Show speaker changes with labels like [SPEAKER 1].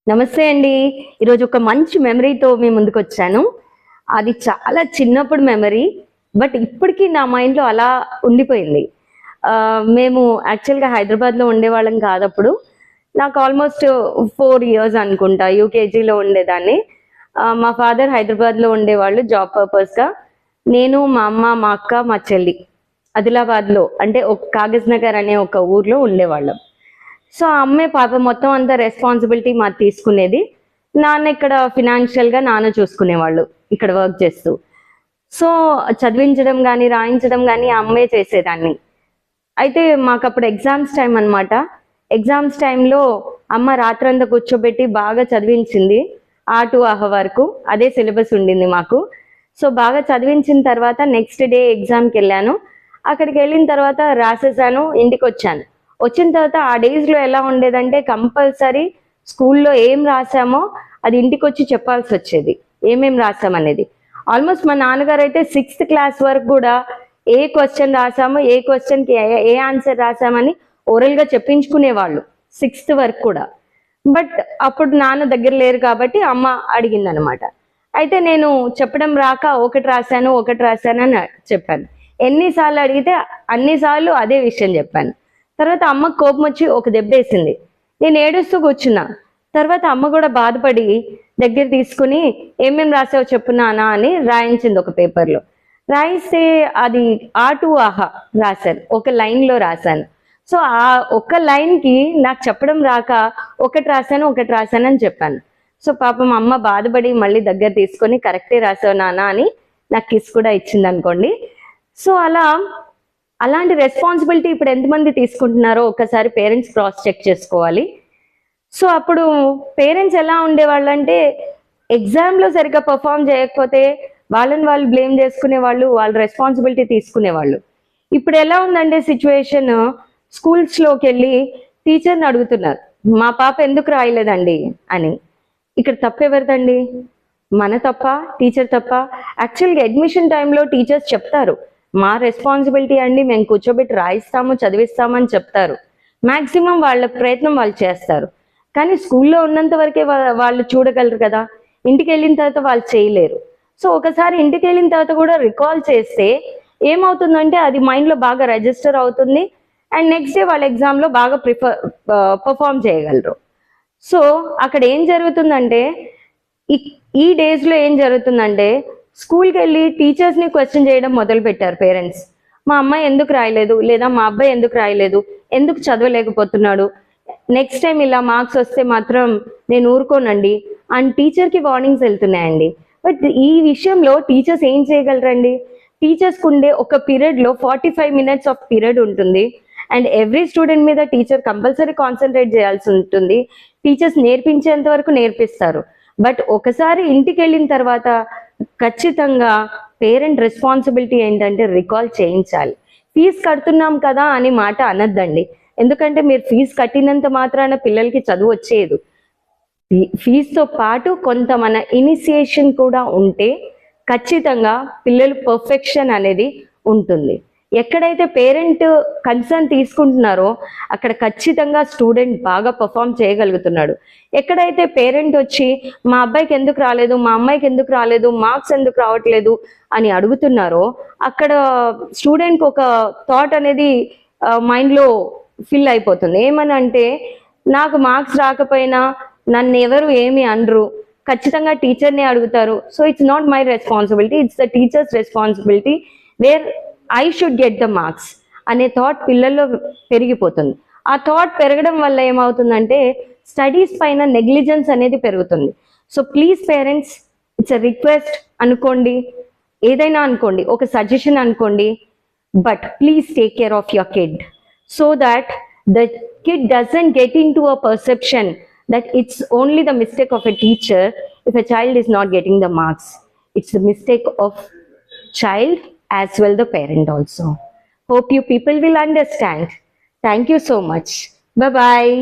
[SPEAKER 1] నమస్తే అండి. ఈరోజు ఒక మంచి మెమరీతో మీ ముందుకు వచ్చాను. అది చాలా చిన్నప్పుడు మెమరీ, బట్ ఇప్పటికీ నా మైండ్లో అలా ఉండిపోయింది. మేము యాక్చువల్గా హైదరాబాద్లో ఉండేవాళ్ళం కాదప్పుడు. నాకు ఆల్మోస్ట్ 4 ఇయర్స్ అనుకుంటా, యూకేజీలో ఉండేదాన్ని. మా ఫాదర్ హైదరాబాద్లో ఉండేవాళ్ళు జాబ్ పర్పస్గా. నేను, మా అమ్మ, మా అక్క, మా చెల్లి ఆదిలాబాద్లో, అంటే ఒక కాగజ్ నగర్ అనే ఒక ఊర్లో ఉండేవాళ్ళం. సో ఆ అమ్మే పాప మొత్తం అంతా రెస్పాన్సిబిలిటీ మాది తీసుకునేది. నాన్న ఇక్కడ ఫినాన్షియల్గా నాన్న చూసుకునేవాళ్ళు ఇక్కడ వర్క్ చేస్తూ. సో చదివించడం కానీ రాయించడం కానీ ఆ అమ్మే చేసేదాన్ని. అయితే మాకు అప్పుడు ఎగ్జామ్స్ టైం అనమాట. ఎగ్జామ్స్ టైంలో అమ్మ రాత్రంతా కూర్చోబెట్టి బాగా చదివించింది. ఆహ వరకు అదే సిలబస్ ఉండింది మాకు. సో బాగా చదివించిన తర్వాత నెక్స్ట్ డే ఎగ్జామ్కి వెళ్ళాను. అక్కడికి వెళ్ళిన తర్వాత రాసేసాను, ఇంటికి వచ్చాను. వచ్చిన తర్వాత ఆ డేస్లో ఎలా ఉండేదంటే కంపల్సరీ స్కూల్లో ఏం రాసామో అది ఇంటికి వచ్చి చెప్పాల్సి వచ్చేది, ఏమేం రాసామనేది. ఆల్మోస్ట్ మా నాన్నగారు అయితే 6th క్లాస్ వరకు కూడా ఏ క్వశ్చన్ రాసామో, ఏ క్వశ్చన్కి ఏ ఆన్సర్ రాసామని ఓరల్గా చెప్పించుకునేవాళ్ళు 6th వరకు కూడా. బట్ అప్పుడు నాన్న దగ్గర లేరు కాబట్టి అమ్మ అడిగిందనమాట. అయితే నేను చెప్పడం రాక ఒకటి రాశాను అని చెప్పాను. ఎన్నిసార్లు అడిగితే అన్నిసార్లు అదే విషయం చెప్పాను. తర్వాత అమ్మకు కోపం వచ్చి ఒక దెబ్బేసింది. నేను ఏడుస్తూ కూర్చున్నా. తర్వాత అమ్మ కూడా బాధపడి దగ్గర తీసుకుని ఏమేమి రాసావో చెప్పు నాన్న అని రాయించింది ఒక పేపర్లో. రాయిస్తే అది ఆహా రాశాను, ఒక లైన్లో రాశాను. సో ఆ ఒక్క లైన్కి నాకు చెప్పడం రాక ఒకటి రాశాను అని చెప్పాను. సో పాపం అమ్మ బాధపడి మళ్ళీ దగ్గర తీసుకొని కరెక్టే రాసావు నాన్న అని నాకు కిస్ కూడా ఇచ్చింది అనుకోండి. సో అలాంటి రెస్పాన్సిబిలిటీ ఇప్పుడు ఎంతమంది తీసుకుంటున్నారో ఒకసారి పేరెంట్స్ క్రాస్ చెక్ చేసుకోవాలి. సో అప్పుడు పేరెంట్స్ ఎలా ఉండేవాళ్ళు అంటే ఎగ్జామ్లో సరిగ్గా పర్ఫామ్ చేయకపోతే వాళ్ళని వాళ్ళు బ్లేమ్ చేసుకునేవాళ్ళు, వాళ్ళ రెస్పాన్సిబిలిటీ తీసుకునేవాళ్ళు. ఇప్పుడు ఎలా ఉందంటే సిచ్యువేషన్, స్కూల్స్లోకి వెళ్ళి టీచర్ని అడుగుతున్నారు, మా పాప ఎందుకు రాయలేదండి అని. ఇక్కడ తప్పెవరిదండి? మన తప్ప, టీచర్ తప్ప? యాక్చువల్గా అడ్మిషన్ టైంలో టీచర్స్ చెప్తారు, మా రెస్పాన్సిబిలిటీ అండి, మేము కూర్చోబెట్టి రాయిస్తాము చదివిస్తామని చెప్తారు. మ్యాక్సిమం వాళ్ళ ప్రయత్నం వాళ్ళు చేస్తారు. కానీ స్కూల్లో ఉన్నంత వరకే వాళ్ళు చూడగలరు కదా, ఇంటికి వెళ్ళిన తర్వాత వాళ్ళు చేయలేరు. సో ఒకసారి ఇంటికి వెళ్ళిన తర్వాత కూడా రికాల్ చేస్తే ఏమవుతుందంటే అది మైండ్లో బాగా రిజిస్టర్ అవుతుంది. అండ్ నెక్స్ట్ డే వాళ్ళ ఎగ్జామ్లో బాగా పర్ఫామ్ చేయగలరు. సో అక్కడ ఏం జరుగుతుందంటే ఈ డేస్లో ఏం జరుగుతుందంటే స్కూల్కి వెళ్ళి టీచర్స్ని క్వశ్చన్ చేయడం మొదలు పెట్టారు పేరెంట్స్. మా అమ్మాయి ఎందుకు రాయలేదు, లేదా మా అబ్బాయి ఎందుకు రాయలేదు, ఎందుకు చదవలేకపోతున్నాడు, నెక్స్ట్ టైం ఇలా మార్క్స్ వస్తే మాత్రం నేను ఊరుకోనండి అండ్ టీచర్కి వార్నింగ్స్ వెళ్తున్నాయండి. బట్ ఈ విషయంలో టీచర్స్ ఏం చేయగలరండి? టీచర్స్కి ఉండే ఒక పీరియడ్లో 45 minutes ఆఫ్ పీరియడ్ ఉంటుంది. అండ్ ఎవ్రీ స్టూడెంట్ మీద టీచర్ కంపల్సరీ కాన్సన్ట్రేట్ చేయాల్సి ఉంటుంది. టీచర్స్ నేర్పించేంత వరకు నేర్పిస్తారు. బట్ ఒకసారి ఇంటికి వెళ్ళిన తర్వాత ఖచ్చితంగా పేరెంట్ రెస్పాన్సిబిలిటీ ఏంటంటే రికాల్ చేయించాలి. ఫీజు కడుతున్నాం కదా అని మాట అనద్దండి. ఎందుకంటే మీరు ఫీజు కట్టినంత మాత్రాన పిల్లలకి చదువు వచ్చేది. ఫీజుతో పాటు కొంత మన ఇనిషియేషన్ కూడా ఉంటే ఖచ్చితంగా పిల్లలు పర్ఫెక్షన్ అనేది ఉంటుంది. ఎక్కడైతే పేరెంట్ కన్సర్న్ తీసుకుంటున్నారో అక్కడ ఖచ్చితంగా స్టూడెంట్ బాగా పర్ఫామ్ చేయగలుగుతున్నాడు. ఎక్కడైతే పేరెంట్ వచ్చి మా అబ్బాయికి ఎందుకు రాలేదు, మా అమ్మాయికి ఎందుకు రాలేదు, మార్క్స్ ఎందుకు రావట్లేదు అని అడుగుతున్నారో అక్కడ స్టూడెంట్కి ఒక థాట్ అనేది మైండ్లో ఫిల్ అయిపోతుంది. ఏమని అంటే నాకు మార్క్స్ రాకపోయినా నన్ను ఎవరు ఏమి అనరు, ఖచ్చితంగా టీచర్నే అడుగుతారు. So it's not my responsibility, it's the teachers responsibility where I should get the marks అనే థాట్ పిల్లల్లో పెరిగిపోతుంది. ఆ థాట్ పెరగడం వల్ల ఏమవుతుందంటే స్టడీస్ పైన నెగ్లిజెన్స్ అనేది పెరుగుతుంది. So please parents, it's a request అనుకోండి, ఏదైనా అనుకోండి, ఒక సజెషన్ అనుకోండి, but please take care of your kid so that the kid doesn't get in to a perception that it's only the mistake of a teacher if a child is not getting the marks. It's the mistake of child as well the parent also. Hope you people will understand. Thank you so much. Bye bye.